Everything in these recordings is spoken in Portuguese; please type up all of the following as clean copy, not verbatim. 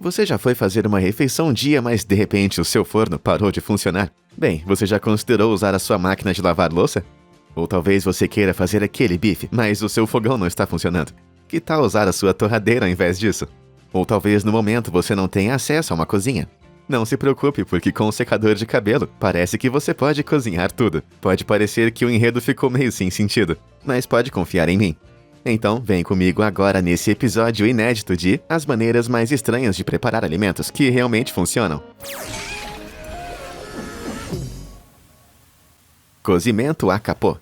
Você já foi fazer uma refeição um dia, mas de repente o seu forno parou de funcionar? Bem, você já considerou usar a sua máquina de lavar louça? Ou talvez você queira fazer aquele bife, mas o seu fogão não está funcionando. Que tal usar a sua torradeira ao invés disso? Ou talvez no momento você não tenha acesso a uma cozinha. Não se preocupe, porque com o secador de cabelo, parece que você pode cozinhar tudo. Pode parecer que o enredo ficou meio sem sentido, mas pode confiar em mim. Então, vem comigo agora nesse episódio inédito de As Maneiras Mais Estranhas de Preparar Alimentos que Realmente Funcionam. Cozimento a capô.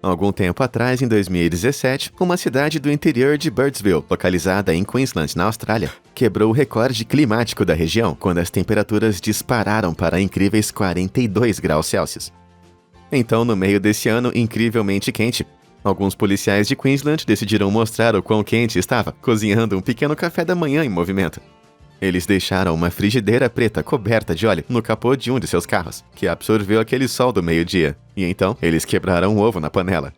Algum tempo atrás, em 2017, uma cidade do interior de Birdsville, localizada em Queensland, na Austrália, quebrou o recorde climático da região quando as temperaturas dispararam para incríveis 42 graus Celsius. Então, no meio desse ano incrivelmente quente, alguns policiais de Queensland decidiram mostrar o quão quente estava, cozinhando um pequeno café da manhã em movimento. Eles deixaram uma frigideira preta coberta de óleo no capô de um de seus carros, que absorveu aquele sol do meio-dia, e então eles quebraram um ovo na panela.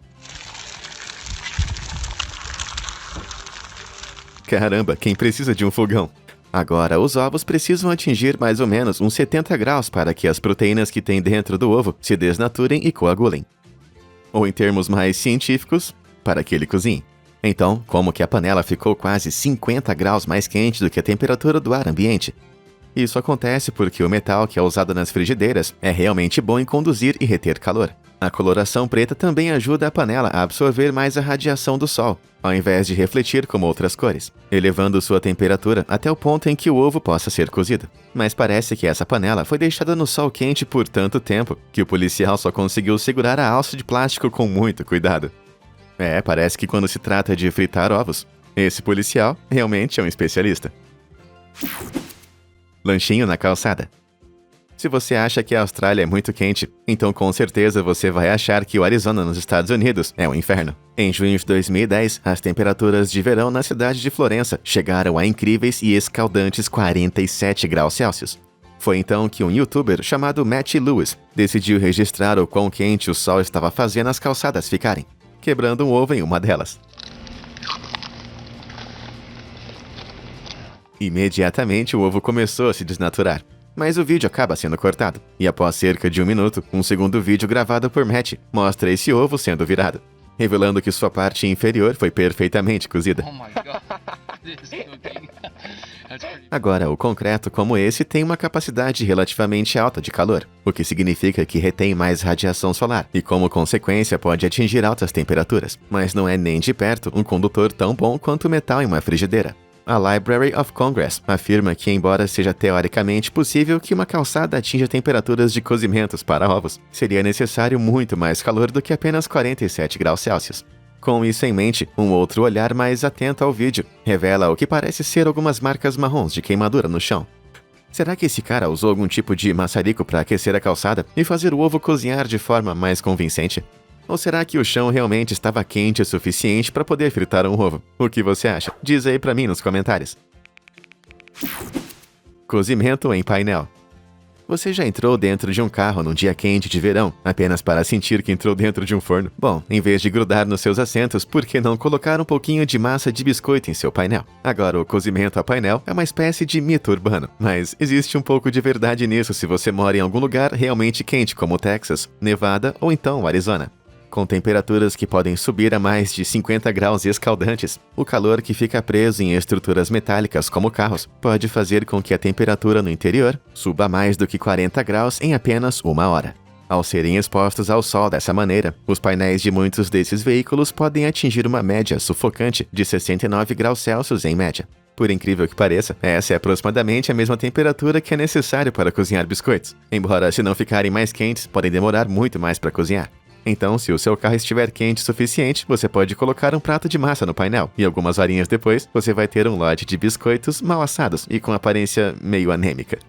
Caramba, quem precisa de um fogão? Agora, os ovos precisam atingir mais ou menos uns 70 graus para que as proteínas que tem dentro do ovo se desnaturem e coagulem. Ou em termos mais científicos, para que ele cozinhe. Então, como que a panela ficou quase 50 graus mais quente do que a temperatura do ar ambiente? Isso acontece porque o metal que é usado nas frigideiras é realmente bom em conduzir e reter calor. A coloração preta também ajuda a panela a absorver mais a radiação do sol, ao invés de refletir como outras cores, elevando sua temperatura até o ponto em que o ovo possa ser cozido. Mas parece que essa panela foi deixada no sol quente por tanto tempo que o policial só conseguiu segurar a alça de plástico com muito cuidado. Parece que quando se trata de fritar ovos, esse policial realmente é um especialista. Lanchinho na calçada. Se você acha que a Austrália é muito quente, então com certeza você vai achar que o Arizona nos Estados Unidos é um inferno. Em junho de 2010, as temperaturas de verão na cidade de Florença chegaram a incríveis e escaldantes 47 graus Celsius. Foi então que um youtuber chamado Matt Lewis decidiu registrar o quão quente o sol estava fazendo as calçadas ficarem, quebrando um ovo em uma delas. Imediatamente o ovo começou a se desnaturar, mas o vídeo acaba sendo cortado, e após cerca de 1 minuto, um segundo vídeo gravado por Matt mostra esse ovo sendo virado, revelando que sua parte inferior foi perfeitamente cozida. Agora, o concreto como esse tem uma capacidade relativamente alta de calor, o que significa que retém mais radiação solar e, como consequência, pode atingir altas temperaturas, mas não é nem de perto um condutor tão bom quanto o metal em uma frigideira. A Library of Congress afirma que, embora seja teoricamente possível que uma calçada atinja temperaturas de cozimentos para ovos, seria necessário muito mais calor do que apenas 47 graus Celsius. Com isso em mente, um outro olhar mais atento ao vídeo revela o que parece ser algumas marcas marrons de queimadura no chão. Será que esse cara usou algum tipo de maçarico para aquecer a calçada e fazer o ovo cozinhar de forma mais convincente? Ou será que o chão realmente estava quente o suficiente para poder fritar um ovo? O que você acha? Diz aí pra mim nos comentários. Cozimento em painel. Você já entrou dentro de um carro num dia quente de verão, apenas para sentir que entrou dentro de um forno? Bom, em vez de grudar nos seus assentos, por que não colocar um pouquinho de massa de biscoito em seu painel? Agora, o cozimento a painel é uma espécie de mito urbano, mas existe um pouco de verdade nisso se você mora em algum lugar realmente quente como Texas, Nevada ou então o Arizona. Com temperaturas que podem subir a mais de 50 graus escaldantes, o calor que fica preso em estruturas metálicas como carros pode fazer com que a temperatura no interior suba mais do que 40 graus em apenas 1 hora. Ao serem expostos ao sol dessa maneira, os painéis de muitos desses veículos podem atingir uma média sufocante de 69 graus Celsius em média. Por incrível que pareça, essa é aproximadamente a mesma temperatura que é necessário para cozinhar biscoitos, embora se não ficarem mais quentes, podem demorar muito mais para cozinhar. Então, se o seu carro estiver quente o suficiente, você pode colocar um prato de massa no painel, e algumas horinhas depois, você vai ter um lote de biscoitos mal assados e com aparência meio anêmica.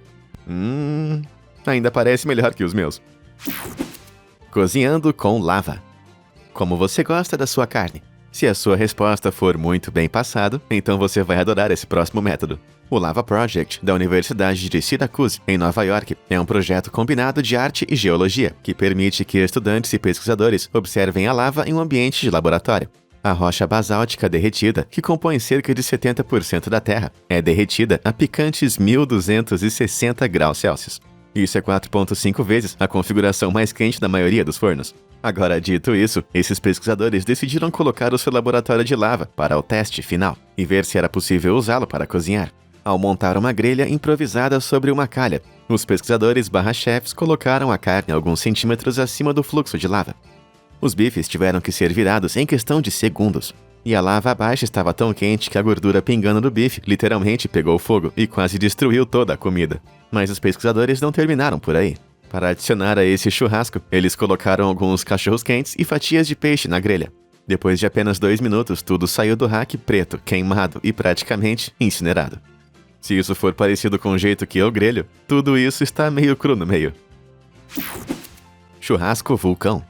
Ainda parece melhor que os meus. Cozinhando com lava. Como você gosta da sua carne? Se a sua resposta for muito bem passado, então você vai adorar esse próximo método. O Lava Project, da Universidade de Syracuse, em Nova York, é um projeto combinado de arte e geologia, que permite que estudantes e pesquisadores observem a lava em um ambiente de laboratório. A rocha basáltica derretida, que compõe cerca de 70% da Terra, é derretida a picantes 1260 graus Celsius. Isso é 4,5 vezes a configuração mais quente da maioria dos fornos. Agora, dito isso, esses pesquisadores decidiram colocar o seu laboratório de lava para o teste final e ver se era possível usá-lo para cozinhar. Ao montar uma grelha improvisada sobre uma calha, os pesquisadores chefs colocaram a carne alguns centímetros acima do fluxo de lava. Os bifes tiveram que ser virados em questão de segundos. E a lava abaixo estava tão quente que a gordura pingando do bife literalmente pegou fogo e quase destruiu toda a comida. Mas os pesquisadores não terminaram por aí. Para adicionar a esse churrasco, eles colocaram alguns cachorros quentes e fatias de peixe na grelha. Depois de apenas 2 minutos, tudo saiu do rack preto, queimado e praticamente incinerado. Se isso for parecido com o jeito que eu grelho, tudo isso está meio cru no meio. Churrasco vulcão.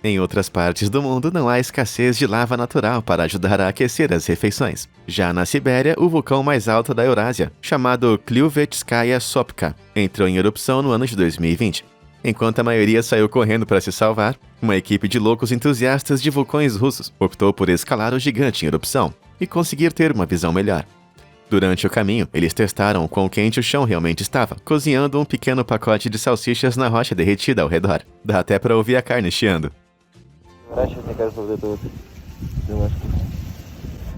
Em outras partes do mundo não há escassez de lava natural para ajudar a aquecer as refeições. Já na Sibéria, o vulcão mais alto da Eurásia, chamado Kliuvetskaya Sopka, entrou em erupção no ano de 2020. Enquanto a maioria saiu correndo para se salvar, uma equipe de loucos entusiastas de vulcões russos optou por escalar o gigante em erupção e conseguir ter uma visão melhor. Durante o caminho, eles testaram o quão quente o chão realmente estava, cozinhando um pequeno pacote de salsichas na rocha derretida ao redor. Dá até para ouvir a carne chiando.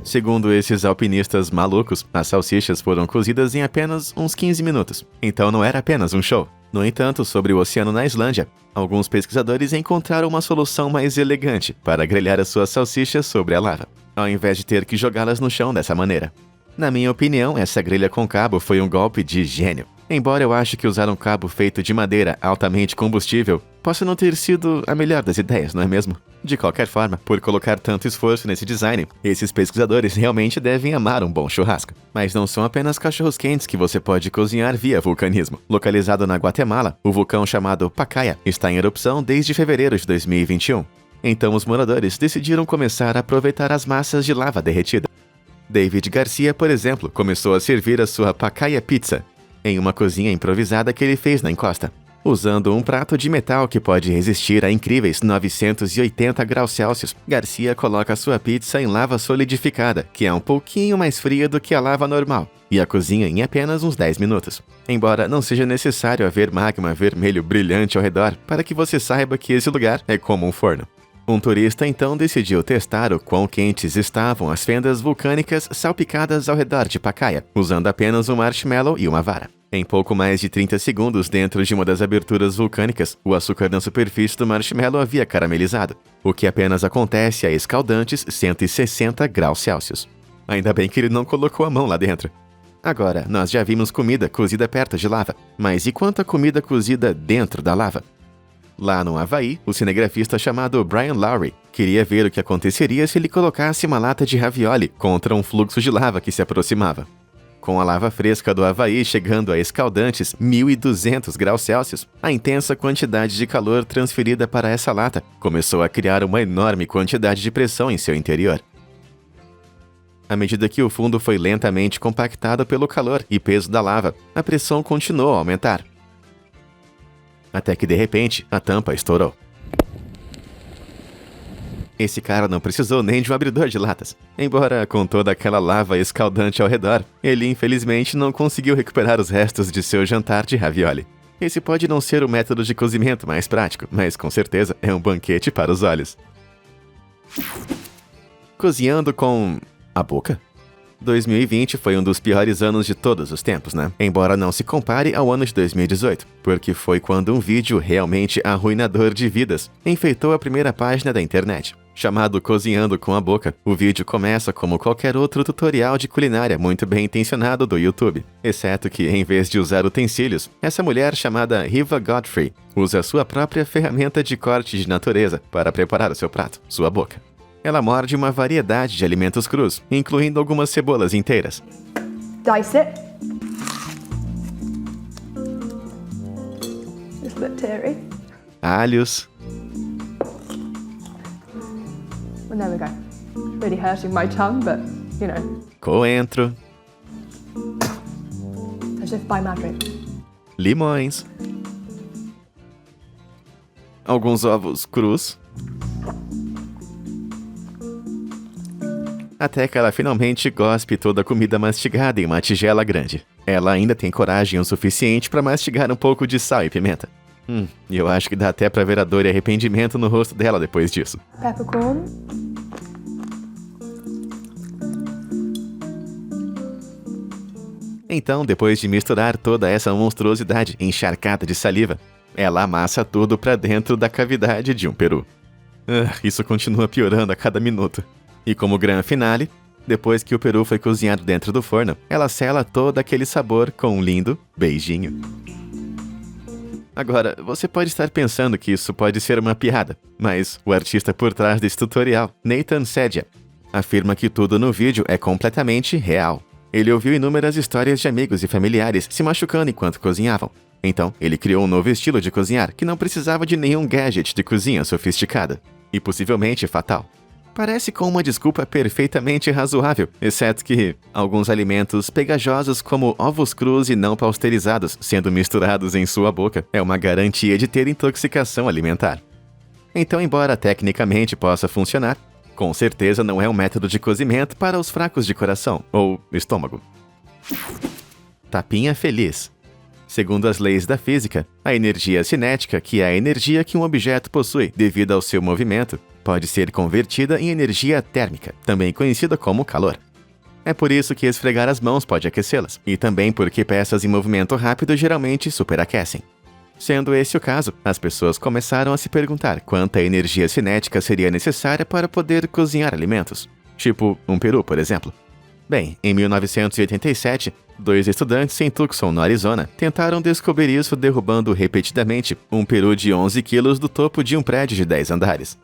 Segundo esses alpinistas malucos, as salsichas foram cozidas em apenas uns 15 minutos. Então não era apenas um show. No entanto, sobre o oceano na Islândia, alguns pesquisadores encontraram uma solução mais elegante para grelhar as suas salsichas sobre a lava, ao invés de ter que jogá-las no chão dessa maneira. Na minha opinião, essa grelha com cabo foi um golpe de gênio. Embora eu ache que usar um cabo feito de madeira altamente combustível possa não ter sido a melhor das ideias, não é mesmo? De qualquer forma, por colocar tanto esforço nesse design, esses pesquisadores realmente devem amar um bom churrasco. Mas não são apenas cachorros quentes que você pode cozinhar via vulcanismo. Localizado na Guatemala, o vulcão chamado Pacaya está em erupção desde fevereiro de 2021. Então os moradores decidiram começar a aproveitar as massas de lava derretida. David Garcia, por exemplo, começou a servir a sua Pacaya Pizza em uma cozinha improvisada que ele fez na encosta. Usando um prato de metal que pode resistir a incríveis 980 graus Celsius, Garcia coloca sua pizza em lava solidificada, que é um pouquinho mais fria do que a lava normal, e a cozinha em apenas uns 10 minutos. Embora não seja necessário haver magma vermelho brilhante ao redor para que você saiba que esse lugar é como um forno. Um turista então decidiu testar o quão quentes estavam as fendas vulcânicas salpicadas ao redor de Pacaya, usando apenas um marshmallow e uma vara. Em pouco mais de 30 segundos dentro de uma das aberturas vulcânicas, o açúcar na superfície do marshmallow havia caramelizado, o que apenas acontece a escaldantes 160 graus Celsius. Ainda bem que ele não colocou a mão lá dentro. Agora, nós já vimos comida cozida perto de lava, mas e quanto a comida cozida dentro da lava? Lá no Havaí, o cinegrafista chamado Brian Lowry queria ver o que aconteceria se ele colocasse uma lata de ravioli contra um fluxo de lava que se aproximava. Com a lava fresca do Havaí chegando a escaldantes 1.200 graus Celsius, a intensa quantidade de calor transferida para essa lata começou a criar uma enorme quantidade de pressão em seu interior. À medida que o fundo foi lentamente compactado pelo calor e peso da lava, a pressão continuou a aumentar. Até que, de repente, a tampa estourou. Esse cara não precisou nem de um abridor de latas. Embora com toda aquela lava escaldante ao redor, ele infelizmente não conseguiu recuperar os restos de seu jantar de ravioli. Esse pode não ser o método de cozimento mais prático, mas com certeza é um banquete para os olhos. Cozinhando com a boca? 2020 foi um dos piores anos de todos os tempos, né? Embora não se compare ao ano de 2018, porque foi quando um vídeo realmente arruinador de vidas enfeitou a primeira página da internet. Chamado Cozinhando com a Boca, o vídeo começa como qualquer outro tutorial de culinária muito bem intencionado do YouTube, exceto que, em vez de usar utensílios, essa mulher chamada Riva Godfrey usa sua própria ferramenta de corte de natureza para preparar o seu prato, sua boca. Ela morde uma variedade de alimentos crus, incluindo algumas cebolas inteiras. Dice it. Just a bit teary. Alhos. Well, there we go. It's really hurting my tongue, but, you know, Coentro. as if by magic. Limões. Alguns ovos crus. Até que ela finalmente gospe toda a comida mastigada em uma tigela grande. Ela ainda tem coragem o suficiente para mastigar um pouco de sal e pimenta. E eu acho que dá até pra ver a dor e arrependimento no rosto dela depois disso. Peppercorn. Então, depois de misturar toda essa monstruosidade encharcada de saliva, ela amassa tudo pra dentro da cavidade de um peru. Isso continua piorando a cada minuto. E como gran finale, depois que o peru foi cozinhado dentro do forno, ela sela todo aquele sabor com um lindo beijinho. Agora, você pode estar pensando que isso pode ser uma piada, mas o artista por trás desse tutorial, Nathan Sedia, afirma que tudo no vídeo é completamente real. Ele ouviu inúmeras histórias de amigos e familiares se machucando enquanto cozinhavam. Então, ele criou um novo estilo de cozinhar que não precisava de nenhum gadget de cozinha sofisticada. E possivelmente fatal. Parece com uma desculpa perfeitamente razoável, exceto que alguns alimentos pegajosos como ovos crus e não pasteurizados sendo misturados em sua boca é uma garantia de ter intoxicação alimentar. Então, embora tecnicamente possa funcionar, com certeza não é um método de cozimento para os fracos de coração ou estômago. Tapinha feliz. Segundo as leis da física, a energia cinética, que é a energia que um objeto possui devido ao seu movimento, pode ser convertida em energia térmica, também conhecida como calor. É por isso que esfregar as mãos pode aquecê-las, e também porque peças em movimento rápido geralmente superaquecem. Sendo esse o caso, as pessoas começaram a se perguntar quanta energia cinética seria necessária para poder cozinhar alimentos, tipo um peru, por exemplo. Bem, em 1987, 2 estudantes em Tucson, no Arizona, tentaram descobrir isso derrubando repetidamente um peru de 11 quilos do topo de um prédio de 10 andares.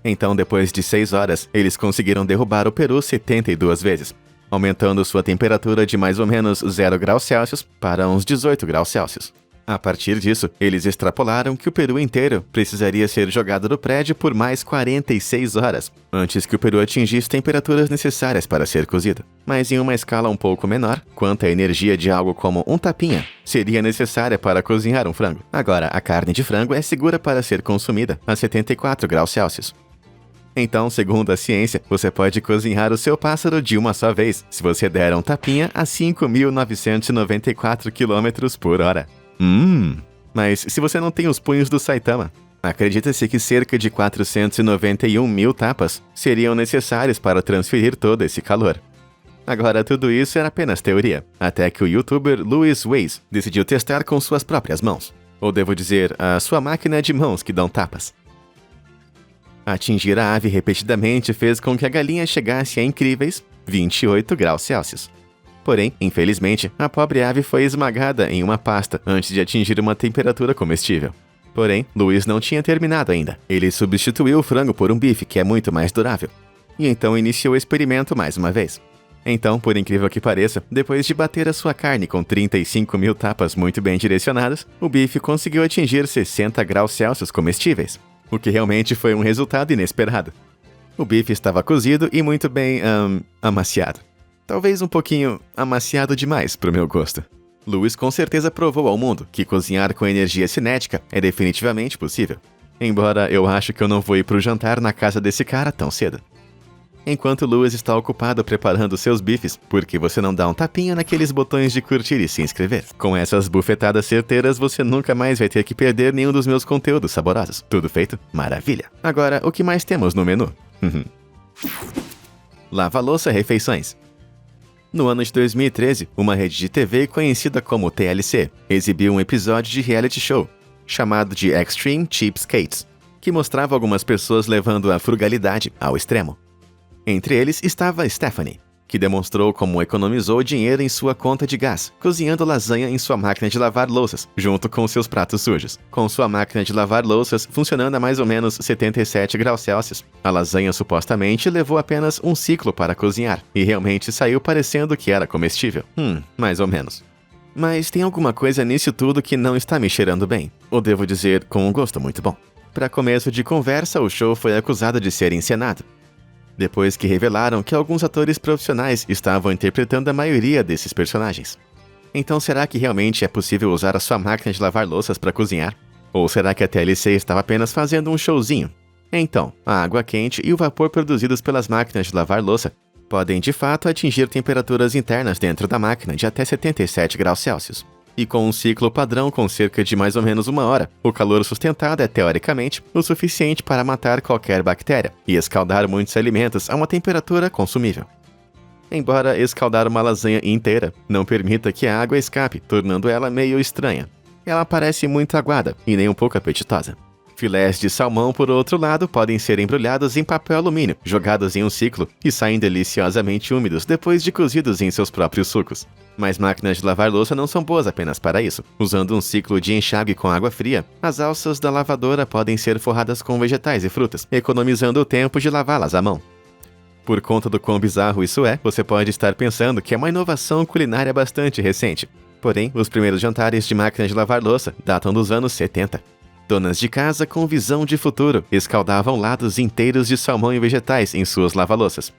Então, depois de 6 horas, eles conseguiram derrubar o peru 72 vezes, aumentando sua temperatura de mais ou menos 0 graus Celsius para uns 18 graus Celsius. A partir disso, eles extrapolaram que o peru inteiro precisaria ser jogado do prédio por mais 46 horas, antes que o peru atingisse temperaturas necessárias para ser cozido. Mas em uma escala um pouco menor, quanta energia de algo como um tapinha seria necessária para cozinhar um frango. Agora, a carne de frango é segura para ser consumida a 74 graus Celsius. Então, segundo a ciência, você pode cozinhar o seu pássaro de uma só vez, se você der um tapinha a 5.994 km por hora. Mas se você não tem os punhos do Saitama, acredita-se que cerca de 491 mil tapas seriam necessários para transferir todo esse calor. Agora, tudo isso era apenas teoria, até que o youtuber Louis Weiss decidiu testar com suas próprias mãos. Ou devo dizer, a sua máquina de mãos que dão tapas. Atingir a ave repetidamente fez com que a galinha chegasse a incríveis 28 graus Celsius. Porém, infelizmente, a pobre ave foi esmagada em uma pasta antes de atingir uma temperatura comestível. Porém, Louis não tinha terminado ainda. Ele substituiu o frango por um bife que é muito mais durável. E então iniciou o experimento mais uma vez. Então, por incrível que pareça, depois de bater a sua carne com 35 mil tapas muito bem direcionadas, o bife conseguiu atingir 60 graus Celsius comestíveis. O que realmente foi um resultado inesperado. O bife estava cozido e muito bem, amaciado. Talvez um pouquinho amaciado demais pro meu gosto. Louis com certeza provou ao mundo que cozinhar com energia cinética é definitivamente possível. Embora eu acho que eu não vou ir pro jantar na casa desse cara tão cedo. Enquanto Louis está ocupado preparando seus bifes, por que você não dá um tapinha naqueles botões de curtir e se inscrever? Com essas bufetadas certeiras, você nunca mais vai ter que perder nenhum dos meus conteúdos saborosos. Tudo feito? Maravilha! Agora, o que mais temos no menu? Lava-louça refeições. No ano de 2013, uma rede de TV conhecida como TLC exibiu um episódio de reality show, chamado de Extreme Cheapskates, que mostrava algumas pessoas levando a frugalidade ao extremo. Entre eles estava Stephanie, que demonstrou como economizou dinheiro em sua conta de gás, cozinhando lasanha em sua máquina de lavar louças, junto com seus pratos sujos. Com sua máquina de lavar louças funcionando a mais ou menos 77 graus Celsius, a lasanha supostamente levou apenas um ciclo para cozinhar, e realmente saiu parecendo que era comestível. Mais ou menos. Mas tem alguma coisa nisso tudo que não está me cheirando bem, ou devo dizer, com um gosto muito bom. Para começo de conversa, o show foi acusado de ser encenado, depois que revelaram que alguns atores profissionais estavam interpretando a maioria desses personagens. Então será que realmente é possível usar a sua máquina de lavar louças para cozinhar? Ou será que a TLC estava apenas fazendo um showzinho? Então, a água quente e o vapor produzidos pelas máquinas de lavar louça podem de fato atingir temperaturas internas dentro da máquina de até 77 graus Celsius. E com um ciclo padrão com cerca de mais ou menos 1 hora, o calor sustentado é teoricamente o suficiente para matar qualquer bactéria e escaldar muitos alimentos a uma temperatura consumível. Embora escaldar uma lasanha inteira não permita que a água escape, tornando ela meio estranha. Ela parece muito aguada e nem um pouco apetitosa. Filés de salmão, por outro lado, podem ser embrulhados em papel alumínio, jogados em um ciclo e saem deliciosamente úmidos depois de cozidos em seus próprios sucos. Mas máquinas de lavar louça não são boas apenas para isso. Usando um ciclo de enxágue com água fria, as alças da lavadora podem ser forradas com vegetais e frutas, economizando o tempo de lavá-las à mão. Por conta do quão bizarro isso é, você pode estar pensando que é uma inovação culinária bastante recente. Porém, os primeiros jantares de máquinas de lavar louça datam dos anos 70. Donas de casa com visão de futuro escaldavam lados inteiros de salmão e vegetais em suas lava-louças.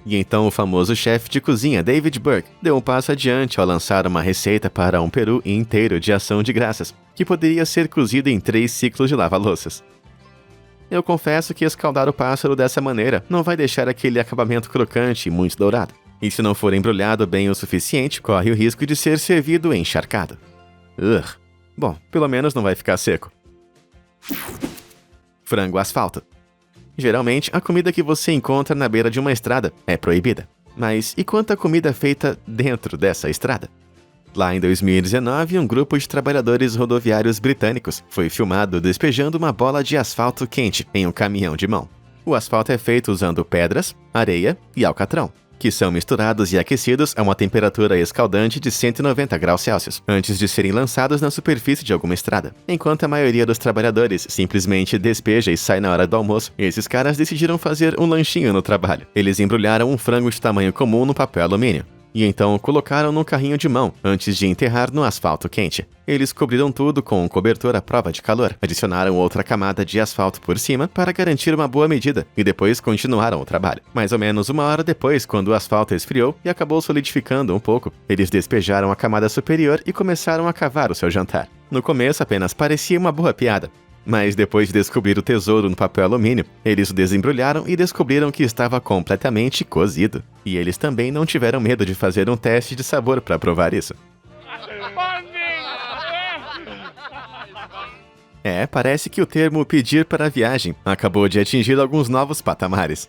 E então o famoso chefe de cozinha David Burke deu um passo adiante ao lançar uma receita para um peru inteiro de ação de graças, que poderia ser cozido em 3 ciclos de lava-louças. Eu confesso que escaldar o pássaro dessa maneira não vai deixar aquele acabamento crocante e muito dourado. E se não for embrulhado bem o suficiente, corre o risco de ser servido encharcado. Bom, pelo menos não vai ficar seco. Frango asfalto. Geralmente, a comida que você encontra na beira de uma estrada é proibida. Mas e quanta comida feita dentro dessa estrada? Lá em 2019, um grupo de trabalhadores rodoviários britânicos foi filmado despejando uma bola de asfalto quente em um caminhão de mão. O asfalto é feito usando pedras, areia e alcatrão, que são misturados e aquecidos a uma temperatura escaldante de 190 graus Celsius, antes de serem lançados na superfície de alguma estrada. Enquanto a maioria dos trabalhadores simplesmente despeja e sai na hora do almoço, esses caras decidiram fazer um lanchinho no trabalho. Eles embrulharam um frango de tamanho comum no papel alumínio. E então colocaram num carrinho de mão, antes de enterrar no asfalto quente. Eles cobriram tudo com um cobertor à prova de calor, adicionaram outra camada de asfalto por cima para garantir uma boa medida, e depois continuaram o trabalho. Mais ou menos 1 hora depois, quando o asfalto esfriou e acabou solidificando um pouco, eles despejaram a camada superior e começaram a cavar o seu jantar. No começo apenas parecia uma boa piada. Mas depois de descobrir o tesouro no papel alumínio, eles o desembrulharam e descobriram que estava completamente cozido. E eles também não tiveram medo de fazer um teste de sabor para provar isso. Parece que o termo pedir para a viagem acabou de atingir alguns novos patamares.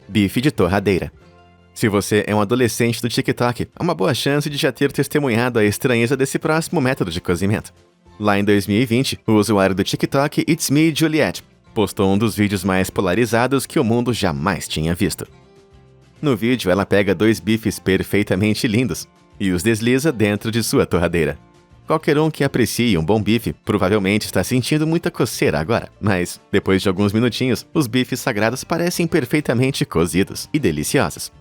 Bife de torradeira. Se você é um adolescente do TikTok, há uma boa chance de já ter testemunhado a estranheza desse próximo método de cozimento. Lá em 2020, o usuário do TikTok It's Me Juliet postou um dos vídeos mais polarizados que o mundo jamais tinha visto. No vídeo, ela pega 2 bifes perfeitamente lindos e os desliza dentro de sua torradeira. Qualquer um que aprecie um bom bife provavelmente está sentindo muita coceira agora, mas, depois de alguns minutinhos, os bifes sagrados parecem perfeitamente cozidos e deliciosos.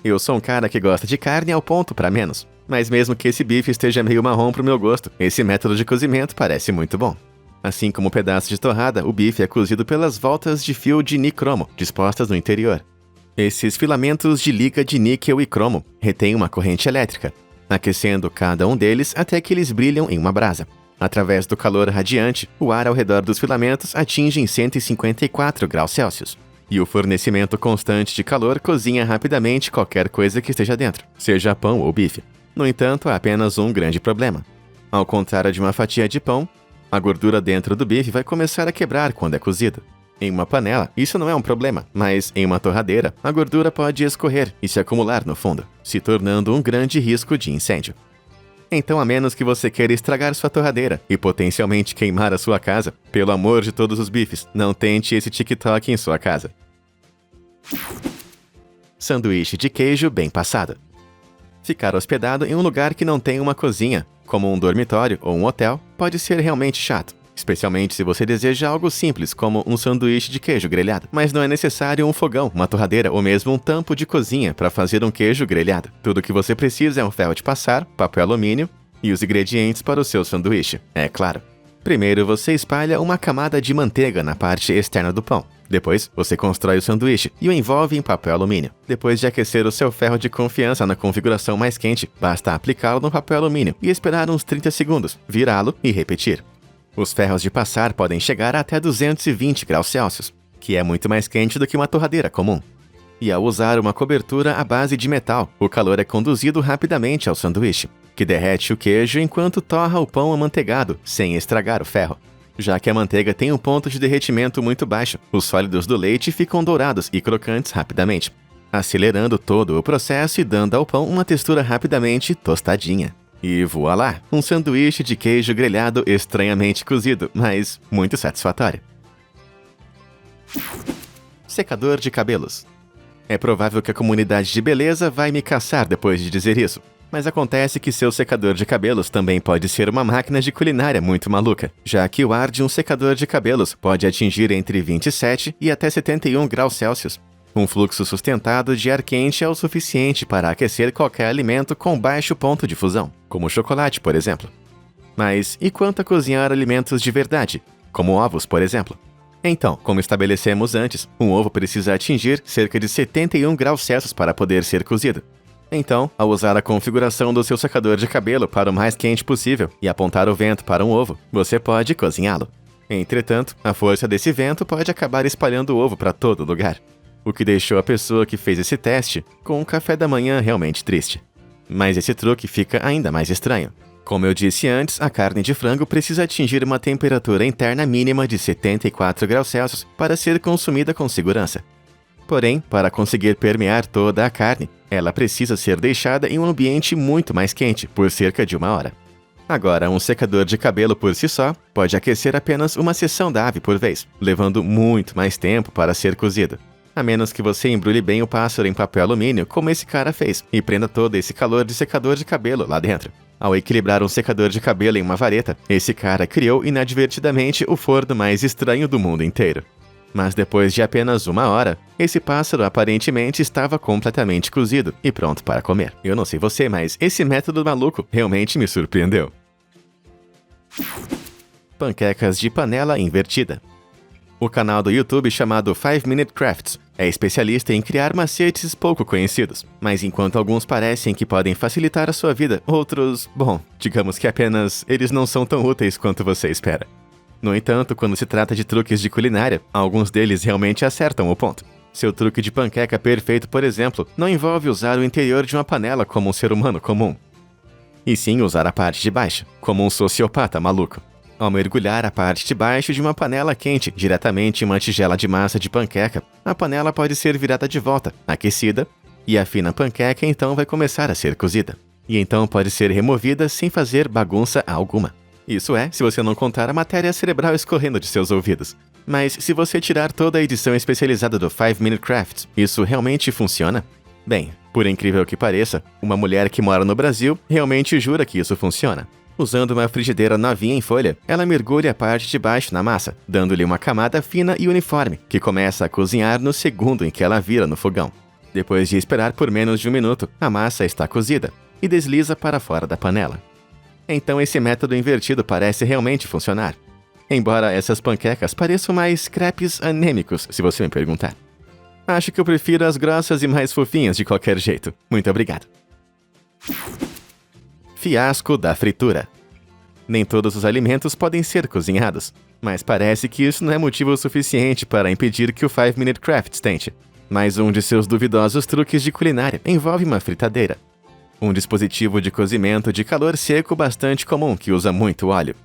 Eu sou um cara que gosta de carne ao ponto para menos. Mas mesmo que esse bife esteja meio marrom pro meu gosto, esse método de cozimento parece muito bom. Assim como o pedaço de torrada, o bife é cozido pelas voltas de fio de nicromo, dispostas no interior. Esses filamentos de liga de níquel e cromo retêm uma corrente elétrica, aquecendo cada um deles até que eles brilham em uma brasa. Através do calor radiante, o ar ao redor dos filamentos atinge 154 graus Celsius. E o fornecimento constante de calor cozinha rapidamente qualquer coisa que esteja dentro, seja pão ou bife. No entanto, há apenas um grande problema. Ao contrário de uma fatia de pão, a gordura dentro do bife vai começar a quebrar quando é cozido. Em uma panela, isso não é um problema, mas em uma torradeira, a gordura pode escorrer e se acumular no fundo, se tornando um grande risco de incêndio. Então, a menos que você queira estragar sua torradeira e potencialmente queimar a sua casa, pelo amor de todos os bifes, não tente esse TikTok em sua casa. Sanduíche de queijo bem passado. Ficar hospedado em um lugar que não tem uma cozinha, como um dormitório ou um hotel, pode ser realmente chato, especialmente se você deseja algo simples como um sanduíche de queijo grelhado. Mas não é necessário um fogão, uma torradeira ou mesmo um tampo de cozinha para fazer um queijo grelhado. Tudo o que você precisa é um ferro de passar, papel alumínio e os ingredientes para o seu sanduíche, é claro. Primeiro você espalha uma camada de manteiga na parte externa do pão. Depois, você constrói o sanduíche e o envolve em papel alumínio. Depois de aquecer o seu ferro de confiança na configuração mais quente, basta aplicá-lo no papel alumínio e esperar uns 30 segundos, virá-lo e repetir. Os ferros de passar podem chegar até 220 graus Celsius, que é muito mais quente do que uma torradeira comum. E ao usar uma cobertura à base de metal, o calor é conduzido rapidamente ao sanduíche, que derrete o queijo enquanto torra o pão amanteigado, sem estragar o ferro. Já que a manteiga tem um ponto de derretimento muito baixo, os sólidos do leite ficam dourados e crocantes rapidamente, acelerando todo o processo e dando ao pão uma textura rapidamente tostadinha. E voilá, um sanduíche de queijo grelhado estranhamente cozido, mas muito satisfatório. Secador de cabelos. É provável que a comunidade de beleza vai me caçar depois de dizer isso, mas acontece que seu secador de cabelos também pode ser uma máquina de culinária muito maluca, já que o ar de um secador de cabelos pode atingir entre 27 e até 71 graus Celsius. Um fluxo sustentado de ar quente é o suficiente para aquecer qualquer alimento com baixo ponto de fusão, como chocolate, por exemplo. Mas e quanto a cozinhar alimentos de verdade, como ovos, por exemplo? Então, como estabelecemos antes, um ovo precisa atingir cerca de 71 graus Celsius para poder ser cozido. Então, ao usar a configuração do seu secador de cabelo para o mais quente possível e apontar o vento para um ovo, você pode cozinhá-lo. Entretanto, a força desse vento pode acabar espalhando o ovo para todo lugar, o que deixou a pessoa que fez esse teste com um café da manhã realmente triste. Mas esse truque fica ainda mais estranho. Como eu disse antes, a carne de frango precisa atingir uma temperatura interna mínima de 74 graus Celsius para ser consumida com segurança. Porém, para conseguir permear toda a carne, ela precisa ser deixada em um ambiente muito mais quente por cerca de 1 hora. Agora, um secador de cabelo por si só pode aquecer apenas uma seção da ave por vez, levando muito mais tempo para ser cozido. A menos que você embrulhe bem o pássaro em papel alumínio, como esse cara fez, e prenda todo esse calor de secador de cabelo lá dentro. Ao equilibrar um secador de cabelo em uma vareta, esse cara criou inadvertidamente o forno mais estranho do mundo inteiro. Mas depois de apenas 1 hora, esse pássaro aparentemente estava completamente cozido e pronto para comer. Eu não sei você, mas esse método maluco realmente me surpreendeu. Panquecas de panela invertida. O canal do YouTube chamado 5 Minute Crafts é especialista em criar macetes pouco conhecidos, mas enquanto alguns parecem que podem facilitar a sua vida, outros, bom, digamos que apenas eles não são tão úteis quanto você espera. No entanto, quando se trata de truques de culinária, alguns deles realmente acertam o ponto. Seu truque de panqueca perfeito, por exemplo, não envolve usar o interior de uma panela como um ser humano comum, e sim usar a parte de baixo, como um sociopata maluco. Ao mergulhar a parte de baixo de uma panela quente diretamente em uma tigela de massa de panqueca, a panela pode ser virada de volta, aquecida, e a fina panqueca então vai começar a ser cozida. E então pode ser removida sem fazer bagunça alguma. Isso é, se você não contar a matéria cerebral escorrendo de seus ouvidos. Mas se você tirar toda a edição especializada do 5 Minute Crafts, isso realmente funciona? Bem, por incrível que pareça, uma mulher que mora no Brasil realmente jura que isso funciona. Usando uma frigideira novinha em folha, ela mergulha a parte de baixo na massa, dando-lhe uma camada fina e uniforme, que começa a cozinhar no segundo em que ela vira no fogão. Depois de esperar por menos de 1 minuto, a massa está cozida e desliza para fora da panela. Então esse método invertido parece realmente funcionar. Embora essas panquecas pareçam mais crepes anêmicos, se você me perguntar. Acho que eu prefiro as grossas e mais fofinhas de qualquer jeito. Muito obrigado. Fiasco da fritura. Nem todos os alimentos podem ser cozinhados, mas parece que isso não é motivo suficiente para impedir que o 5 Minute Crafts tente. Mais um de seus duvidosos truques de culinária envolve uma fritadeira. Um dispositivo de cozimento de calor seco bastante comum que usa muito óleo.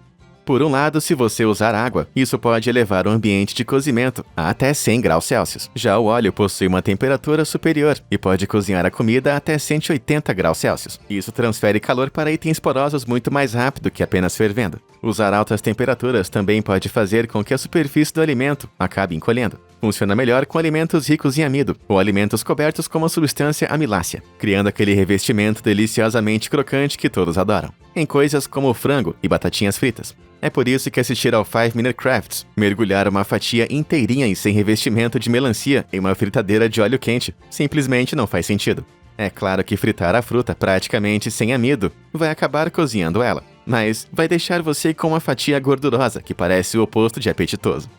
Por um lado, se você usar água, isso pode elevar o ambiente de cozimento a até 100 graus Celsius. Já o óleo possui uma temperatura superior e pode cozinhar a comida a até 180 graus Celsius. Isso transfere calor para itens porosos muito mais rápido que apenas fervendo. Usar altas temperaturas também pode fazer com que a superfície do alimento acabe encolhendo. Funciona melhor com alimentos ricos em amido ou alimentos cobertos com uma substância amilácea, criando aquele revestimento deliciosamente crocante que todos adoram, em coisas como frango e batatinhas fritas. É por isso que assistir ao 5 Minute Crafts, mergulhar uma fatia inteirinha e sem revestimento de melancia em uma fritadeira de óleo quente, simplesmente não faz sentido. É claro que fritar a fruta praticamente sem amido vai acabar cozinhando ela, mas vai deixar você com uma fatia gordurosa que parece o oposto de apetitoso.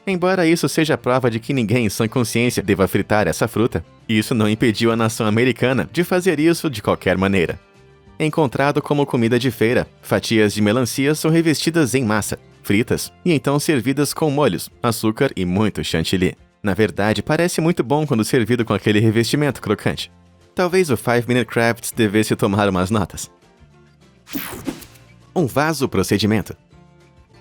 Embora isso seja prova de que ninguém em sã consciência deva fritar essa fruta, isso não impediu a nação americana de fazer isso de qualquer maneira. Encontrado como comida de feira, fatias de melancia são revestidas em massa, fritas e então servidas com molhos, açúcar e muito chantilly. Na verdade, parece muito bom quando servido com aquele revestimento crocante. Talvez o 5 Minute Crafts devesse tomar umas notas. Um vaso procedimento.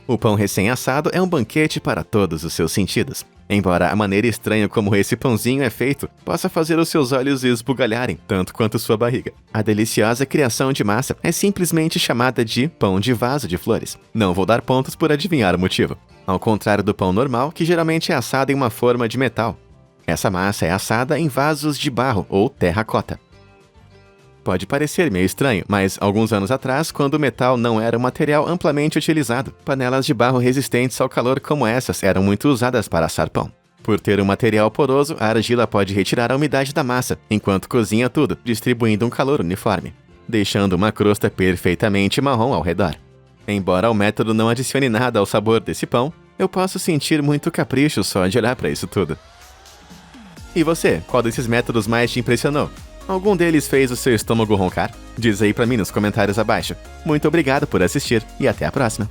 O pão recém-assado é um banquete para todos os seus sentidos. Embora a maneira estranha como esse pãozinho é feito possa fazer os seus olhos esbugalharem, tanto quanto sua barriga. A deliciosa criação de massa é simplesmente chamada de pão de vaso de flores. Não vou dar pontos por adivinhar o motivo. Ao contrário do pão normal, que geralmente é assado em uma forma de metal. Essa massa é assada em vasos de barro ou terracota. Pode parecer meio estranho, mas alguns anos atrás, quando o metal não era um material amplamente utilizado, panelas de barro resistentes ao calor como essas eram muito usadas para assar pão. Por ter um material poroso, a argila pode retirar a umidade da massa, enquanto cozinha tudo, distribuindo um calor uniforme, deixando uma crosta perfeitamente marrom ao redor. Embora o método não adicione nada ao sabor desse pão, eu posso sentir muito capricho só de olhar para isso tudo. E você, qual desses métodos mais te impressionou? Algum deles fez o seu estômago roncar? Diz aí pra mim nos comentários abaixo. Muito obrigado por assistir e até a próxima!